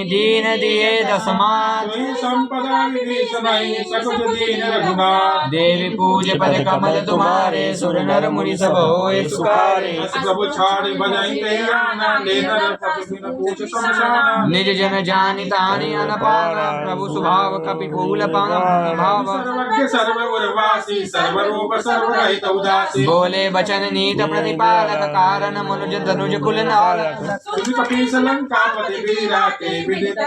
दीन दिए दसमान। संपदा विभीषण सकुच दीन रघुनाथ। देवी पूज पद कमल तुम्हारे सुर नर मुनि सब होय सुखारे। प्रभु छाड़ बजाई तैयाना ले नर बिन पूछ समसाना। निज जन जानि तानि अनपारा प्रभु स्वभाव कपि कूल भाव। सर्वज्ञ सर्व उर्वासी सर्वरूप सर्वरहित उदासी। बोले बचन नीत प्रतिपालक कारण मनुज धनुज कुल नालक। कपीस लंका प्रजापति वीरा के विदित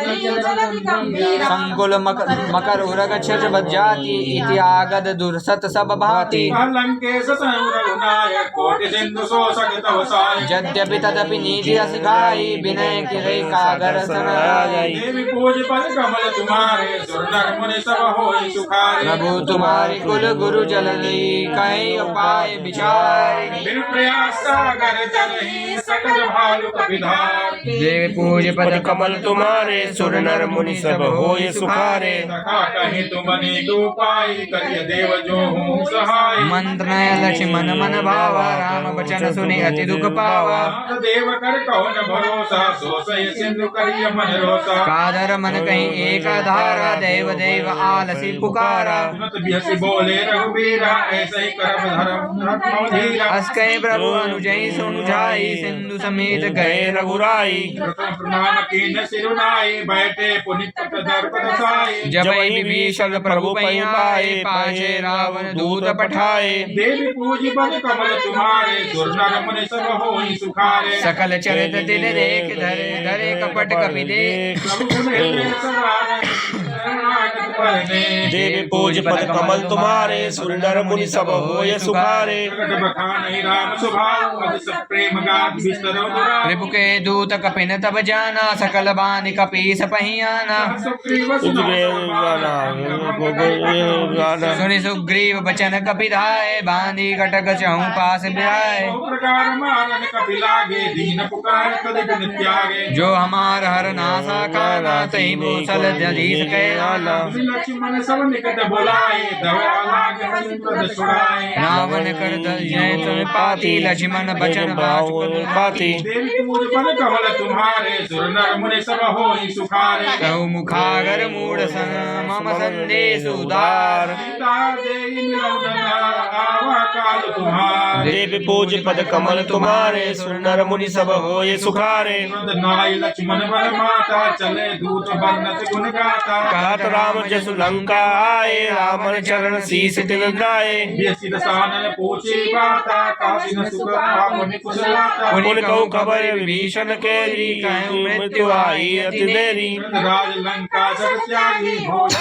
संकुल मकर उरगच्छ बज्जाति इति आगद दुर्सत सब भाति लंकेश रघुनायक कोटि सिंधु शोषक तव साय यद्यपि तदपि नीति सिखाई विनय की कागर सनाई देवी पूज पद कमल तुम्हारे सुर नर मुनि सब होई सुखारे प्रभु तुम्हारी कुल गुरु जलनी कहीं उपाय विचार बिन प्रयास सागर जलहि सकल भालु कपिधार देव पूज पद कमल तुम्हारे सुर नर मुनि सब होय सुखारे सखा कहीं तुम अनेक उपाय करिय देव जो हूँ सहाय मंत्र नय लक्ष्मण मन भावा राम बचन सुनि अति दुख पावा देव कर कहो न भरोसा सो सही सिंधु करिय मन रोसा कादर मन कहीं एक धारा देव देव आलसी पुकारा सुनत बिहसी बोले रघुबीरा ऐसे ही करम धर्म धीरा अस कहे प्रभु अनुजय सुनुझाई सिंधु समेत गए रघुराई प्रथम प्रणाम कीन सिरुनाई बैठे पुनित दर्प दसाई जब विभीषण प्रभु पै आए पाछे रावण दूत पठाए देवी पूजी पद कमल तुम्हारे सुर नर मुनि सब होई सुखारे सकल चरित दिल देख धरे धरे कपट कपि देख प्रभु ने सवार शरणागत करने देवी पूज पद कमल तुम्हारे सुर नर मुनि सब होय सुखारे प्रकट बखान राम स्वभाव अति सब प्रेम गात विस्तरो दुरारे रिपु के दूत कपिन तब जाना सकल बानी कपीस पहियाना सुग्रीव सुनि सुग्रीव बचन कपिधाय बांधी कटक चहु पास बिराए प्रकार मारन कपि लागे दीन पुकार कदिप नित्यागे जो हमार हर नासा काना तही मूसल जलीस के आना लक्ष्मण सब निकट बोलाए दवा लागे हरिप्रद छुड़ाए रावण कर जय तुम पाती लक्ष्मण बचन बाहुल पाती देवी पूज पद कमल तुम्हारे सुर नर मुनि सब होई सुखारे कहु मुखागर मूढ़ सन मम संदेश उदार सीता देई मिलौना आवा काल तुम्हारे देवी पूज पद कमल तुम्हारे सुर नर मुनि सब होय सुखारे नाय लक्ष्मण बल माता चले दूत वर्णत गुण गाता कहत राम जसु लंका आए रामन चरण शीस तिन जाए बेसी दसानन पूछी बाता काशी न सुख मुनि कुशलाता पुन कहु खबर विभीषण केरी कहु मृत्यु आई अति देरी राज लंका जग त्यागी भोज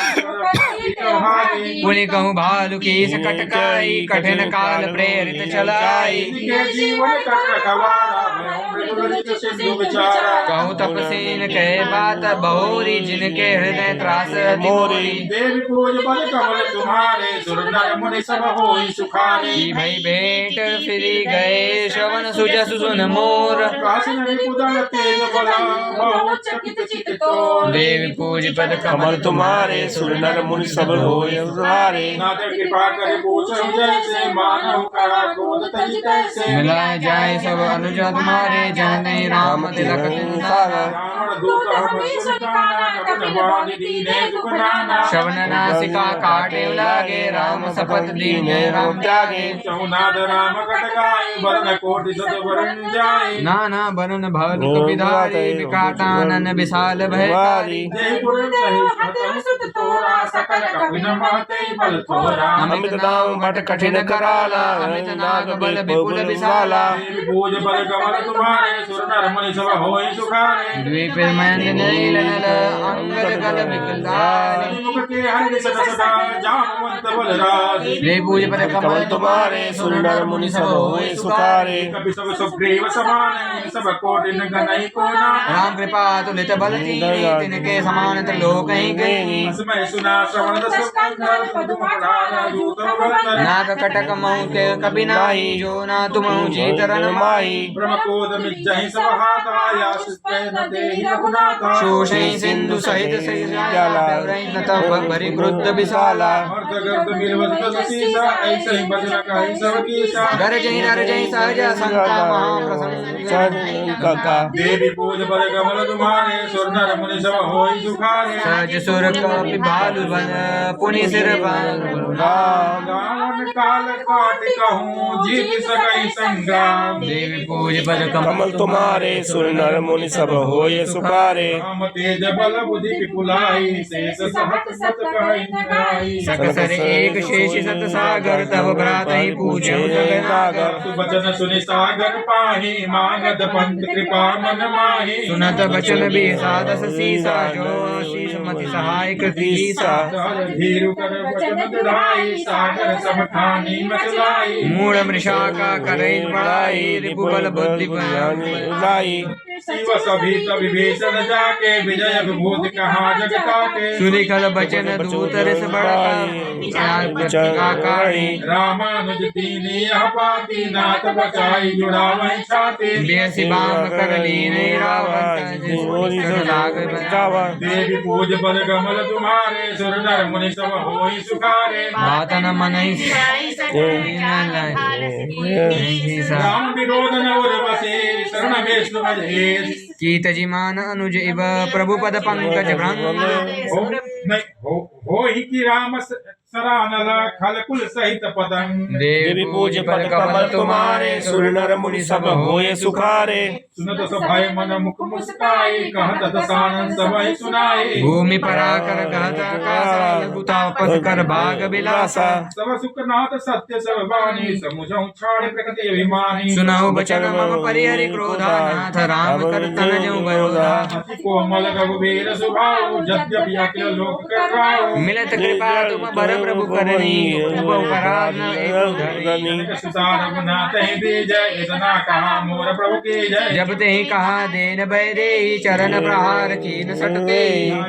पुनि कहूँ भालु कीस कटकाई कठिन काल प्रेरित चलाई के जीवन कर रखवारा मृदुलित सिंधु विचारा कहूँ तपसीन कहे बात बहुरी जिनके हृदय त्रास मोरी देवी पूज बल कमल तुम्हारे सुर नर मुनि सब होई सुखारे की भई भेंट फिरी गए श्रवण सुजसु सुन मोर काशी नरि पुदन तेज बला बहु चकित चित तोर देवी पूज पद कमल तुम्हारे सुर नर मुनि सब होय सुखारे नाथ कृपा करे पूछो जैसे मानव करा क्रोध तहि तैसे मिलाए जाए सब अनुजा तुम्हारे जाने राम तिलक दिन सारा रावण दूत हम सुल्ताना कपटवादी दीने दुख नाना श्रवण नासिका काटे लागे राम शपथ दीने राम त्यागे चौनाद राम कटकाए वरण कोटि सत वरण जाए नाना बरन भल कपिधारी विकाटानन विशाल भयकारी जय पुर सहित सुत तोरा सकल कपिन महते बल थोरा अमित नाम बट कठिन कराला अमित नाग बल विपुल विशाला देवी पूज बल कमल तुम्हारे सुर नर मुनि सब होई सुखारे द्वीप मंद नील नल अंगद कल विकलारी मुख के हरि सदा सदा जामवंत बलराज देवी पूज पद कमल तुम्हारे सुर नर मुनि सब होय सुखारे कपि सब सुग्रीव समान इन सब कोटि न गनई को ना राम कृपा तुलित बल तीरी तिनके समान त्रिलोक ही गई असमय सुना श्रवण दस कंदर पदुम प्रधान दूत वंदन नाग कटक महु के कभी नाही जो ना तुम जीत रन माही ब्रह्म कोद मिज्जहि सब हाथा या सिस्ते न देहि रघुनाथा शोषई सिंधु सहित भरी क्रुद्ध विशाला मर्द गर्द बिरवत दसीसा ऐसे ही बजरा कहि सब कीसा घर जय नर जय सहज संता महाप्रसंग देवी पूज बल कमल तुम्हारे सुर नर मुनि सब होई सुखारे सहज सुर कपि भालु बन पुनि सिर बन रावण काल काट कहूँ जीत सकई संग्राम। देवी पूज पद कमल तुम्हारे सुर नर मुनि सब होय सुखारे। राम तेज बल बुद्धि विपुलाई शेष सहत सत कहै नाई। सकसर एक शेष सत सागर तब भ्रात ही पूजहु जगन्नागर। सुबचन सुनि सागर पाहि मानद पंथ कृपा मन माहि। सुनत बचन बिसादस सीसा जो शीस मति सहाय कृति सा। धीरु कर वचन दृढ़ाई सागर समठानी मचलाई। मूढ़ मृषा का करई बड़ाई रिपु बल बुद्धि लाई। शिव सभी विभीषण जाके विजय विभूति कहा जगता के। सुनि खल बचन दूत रस बड़ाई। रामानुज दीनी यह पाती नाथ बचाई जुड़ावै छाती। बेसी बाम कर लीने रावण देवी पूज बल कमल तुम्हारे सुर नर मुनि सब होई सुखारे। बातन मनहि राम विरोध नवर बसे शरण विष्णु महेश। कीत जिमान अनुज इव प्रभु पद पंकज भ्रंग। हो ही की राम सरानल खल कुल सहित पतंग। देवी पूज पद कमल तुम्हारे सुर नर मुनि सब होय सुखारे। सुनत सभाय मन मुख मुस्काई कहत दसानन सबहि सुनाई। भूमि पराकर कहत आकाशा लघुता पद कर भाग बिलासा। सब सुखनाथ सत्य सब वाणी समुझौ छाड़ प्रकृति अभिमानी। सुनहु बचन मम परिहरि क्रोधा नाथ राम कर तन जउ बरोधा। अति कोमल रघुवीर सुभाऊ यद्यपि अखिल लोक कराऊ। मिलत कृपा तुम बर प्रभु करनी उपव करार न एक धरनी। सुता रघुनाथ ही दीजय इतना कहा मोर प्रभु की जय। जब ते ही कहा देन भय दे चरण प्रहार कीन सटते।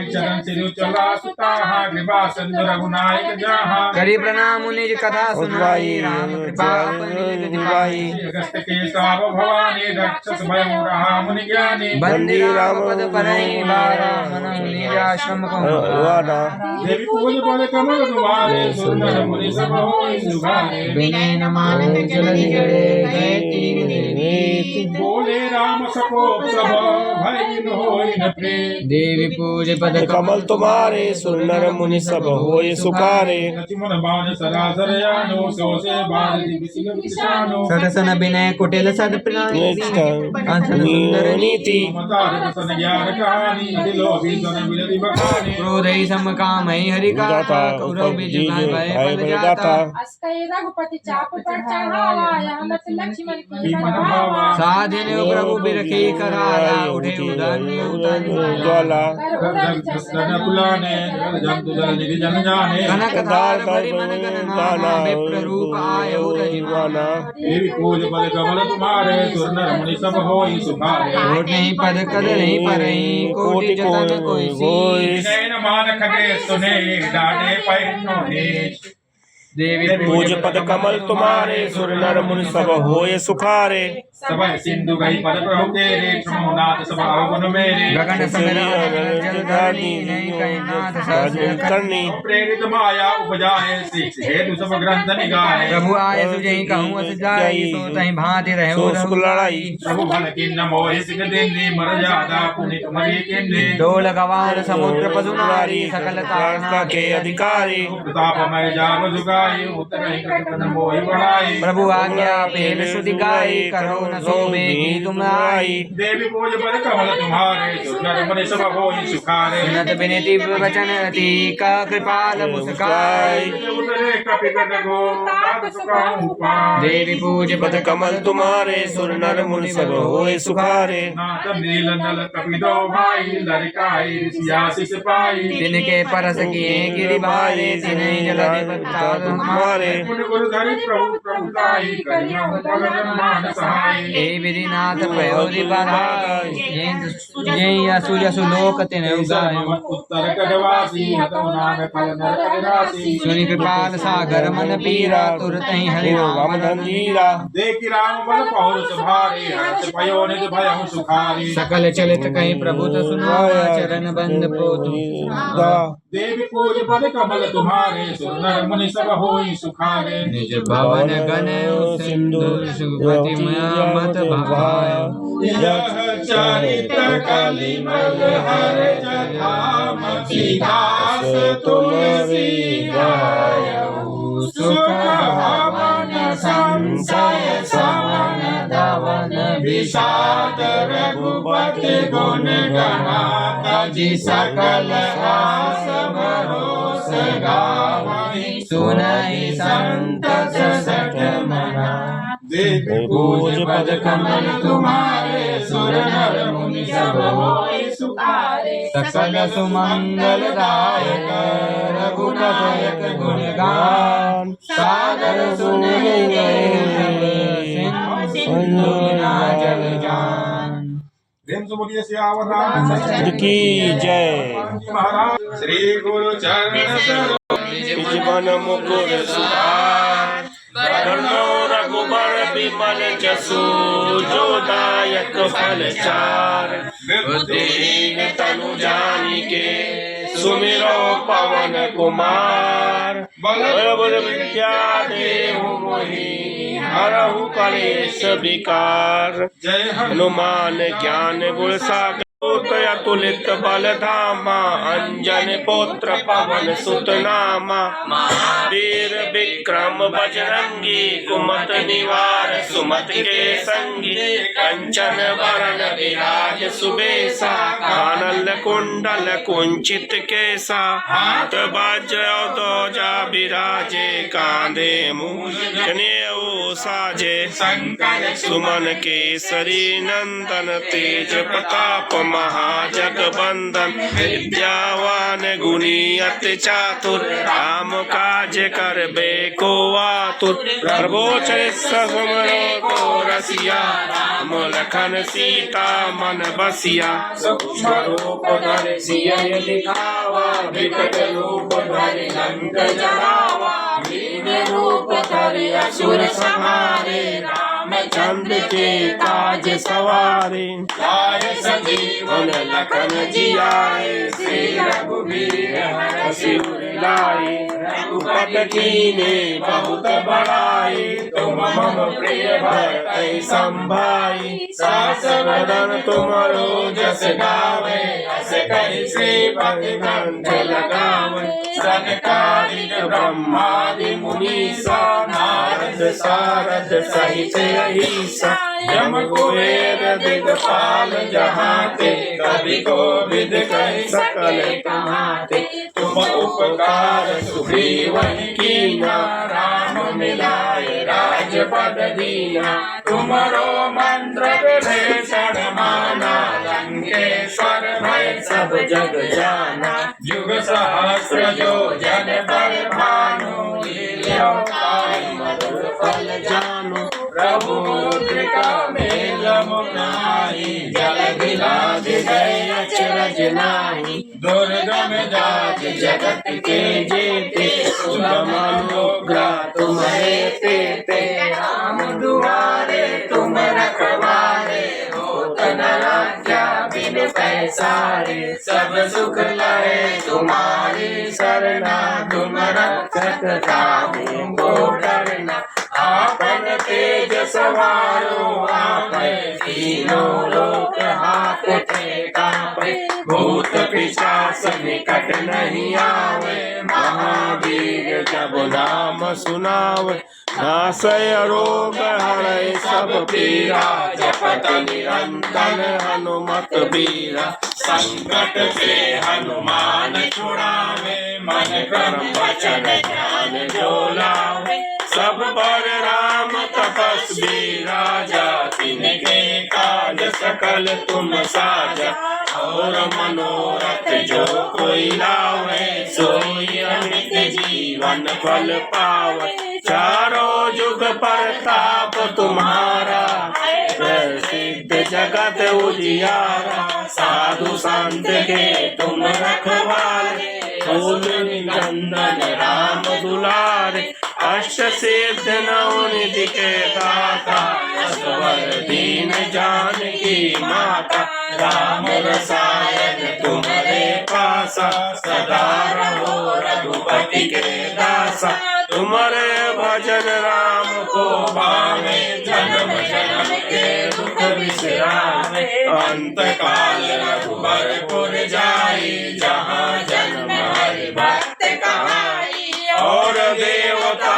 चरण सिरु चला सुता कृपा सिंधु रघुनायक जहाँ। करी प्रणाम निज कथा सुनाई राम कृपा अपनी दिवाई। अगस्त के साव भवानी रक्षस भयउ रहा मुनि ज्ञानी। बंदी राम पद परहि बारा मन निज आश्रम कहु। देवी पूज पद कमल तुम्हारे सुर नर मुनि सब होई सुखारे। बिनय न मानन जल गए गए तीन देवी। बोले राम सको सब भय न होई न प्रेम। देवी पूज पद कमल तुम्हारे सुर नर मुनि सब होय सुखारे। लक्ष्मण बाण सरासर यानो सो से बार दिविसिल विषानो। सदसन विनय कुटिल सद सुंदर नीति। मतार सन ज्ञान कहानी दिलो भीषण विलति बखानी। क्रोधै सम कामहि हरि गाथा कौरव बीज भय पद जाता। अस्कै रघुपति चाप पर चढ़ावा हनुमत लक्ष्मण की मन भावा। साधन प्रभु बिरखी करारा उठे उदन ज्वाला। पुलाने जंतु जल निधि जन जाने। कनक धार भरि मन गण नाना विप्र रूप आयु जीवाना। देवी पूज पद कमल तुम्हारे सुर नर मुनि सब होई सुखारे। कोट नहीं पद कद नहीं परहि कोटि जतन कोई सी। नैन मान खगे सुने डाटे पैनो हेश। देवी पूज पद कमल तुम्हारे सुर नर मुनि सब होय सुखारे। सब सिंधु गई पद प्रभु तेरे क्षमोनाथ सब अवगुण मेरे। गगन समर जल धरनी नहीं कहीं नाथ सहस्र करनी। प्रेरित माया उपजाए शिक्ष हेतु सब ग्रंथ निगाहे। प्रभु आय सुजहि कहूँ अस जाई सो तहि भांति रहो सुख लड़ाई। प्रभु भल किन्न मोहि सिख दिन्नि मर जादा पुनित मरी किन्नि। डोल गवार समुद्र पशु नारी सकल तारना के अधिकारी। प्रताप मय जाव जुगाई उतरहि कटकन मोहि बढ़ाई। प्रभु आज्ञा पेल सुधि गाई करो न सोबेगी तुम आई। देवी पूज पद कमल तुम्हारे सुर नर मुनि सब होई सुखारे। सुनत विनति वचन रति का कृपाल मुस्काई। उतरे कपि गद गो तात सुखाऊं पाई। देवी पूज पद कमल तुम्हारे सुर नर मुनि सब होय सुखारे। नाथ नील नल कपि दो भाई लरिकाई ऋषियासिस पाई। तिनके परस किए गिरि भारे तिन्हि जलधि बत्ता मारे। गुरु धरि प्रभु प्रभुताई करियो पवन मान सहाय। हे विधिनाथ पयोधि बधाई जय असु जसु लोक तिन्हि उगायो। उत्तर कटवासी हतौ नाम फल नर राशि। सुनि कृपाल सागर मन पीरा तुरत ही हरि राम धीरा। देखि राम बल पौरुष भारी हर्ष भयो निज भयउ सुखारी। सकल चलित कहीं प्रभु तो सुनावा चरण बंद पोतु। देवी पूज पद कमल तुम्हारे सुर नर मुनि सब होई सुखारे। निज भवन गण सिंधु सुगति मत भायो। यह चरित कलिमल हर जथा मति दास तुलसी गायऊ। सुख भवन संशय समन धवन विषाद रघुपति गुण गणा तजि सकल आस भरोस गावहि सुनहि संत सठ मना पूज पद कमल तुम्हारे सुर नर मुनि सब होय सुखारे सकल सुमंगल दायक रघुनायक गुण गान सादर सुनिए सिंधु जल जान। प्रेम से बोलिए सियावर रामचंद्र की जय। महाराज श्री गुरु चरण सरोज मन मुकुर सुधार वरणो रघुबर विमल जसु जो दायक फल चार बुद्धिहीन तनु जानिके सुमिरो पवन कुमार बल विद्या देहु मोहि हरहु कलेश विकार जय हनुमान ज्ञान गुण सागर अतुलित बल धामा अंजन पुत्र पवन सुत नामा वीर विक्रम बजरंगी कुमत निवार सुमत के संगी कंचन वरण विराज सुबेसा कानल कुंडल कुंचित केसा हाथ वज्र ध्वजा विराजे कांधे मूंज साजे शंकर सुमन केसरी नंदन तेज प्रताप महाजगबंदन विद्यावान गुणी अति चातुर राम काज करबे को आतुर प्रभु समरो तो रसिया राम लखन सीता मन बसिया सूक्ष्म रूप धरि सियहि दिखावा विकट रूप धरि लंक जरावा लीन रूप धरि असुर संहारे रामचंद्र के काज सवारे लाए संजीवन लखन जियाए श्री रघुवीर हरषि उर लाए रघुपति कीन्हे बहुत बड़ाई तुम मम प्रिय भरतहि संभाई सहस बदन तुमरो जस गावे अस कहि श्रीपति कंठ लगावे सनकादिक ब्रह्मादि मुनीसा नारद सारद सहित अहिसा यम कुबेर दिगपाल जहाते कवि कोविद कहि सकल कहाते तुम उपकार सुग्रीवहि कीना राम मिलाए राजपद दीना तुमरो मंत्र विभीषण माना लंकेश्वर भय सब जग जाना जुग सहस्र जो जन पर भानु लील्यो ताहि मधुर फल जानु प्रभु मुद्रिका मेल मुनाहि जल दिलाधि गए अचरज नाहि दुर्गम जात जगत के जेते सुगम अनुग्रह तुम्हारे तेते राम दुआरे तुम रखवारे होत न राज्य बिन पैसारे सब सुख लहे तुम्हारी सरना तुम रक्षक काहू को डरना आपन तेज सवारो आपै तीनों लोक हाथ कांपै भूत पिशाच निकट नहीं आवे महावीर जब नाम सुनावे नासय रोग हरै सब पीरा जपत निरंतर हनुमत बीरा संकट से हनुमान छुड़ावे मन कर्म वचन ध्यान जो लावे सब पर राम तपस्वी राजा तिनके काज सकल तुम साजा और मनोरथ जो कोई लावे सोई अमित जीवन फल पावे चारों जुग प्रताप तुम्हारा सिद्ध जगत उजियारा साधु संत के तुम रखवारे फूल निकंदन राम दुलारे अष्ट सिद्ध नवनिधि के दाता असवर दीन जानकी माता राम रसायन तुम्हारे पासा सदा रहो रघुपति के दासा तुम्हारे भजन राम को पावे जन्म जन्म के दुख विश्रामे अंत काल रघुबरपुर जाई जहाँ जन्म हरि भक्त कहाई और देवता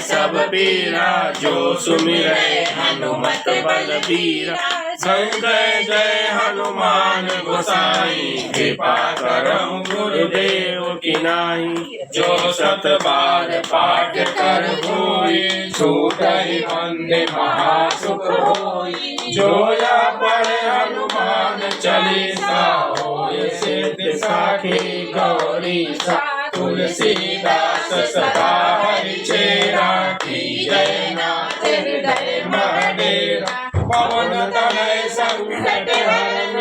सब पीरा जो सुमिरै हनुमत बलबीरा। जय जय हनुमान गोसाई कृपा करहु गुरुदेव की नाई। जो सत बार पाठ कर होई छूटहि बंदे महासुख होई। जो या पढ़े हनुमान चालीसा होय सिद्ध साखी गौरीसा। तुलसीदास सदा हरिचेरा की जय नाथ हृदय महडेरा। पवन तनय संकट हरन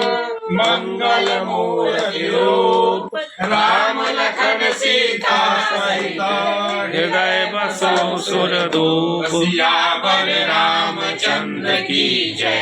मंगल मूर्ति रूप। राम लखन सीता सहित हृदय बसो सुरदूप। सियावर रामचंद्र की जय।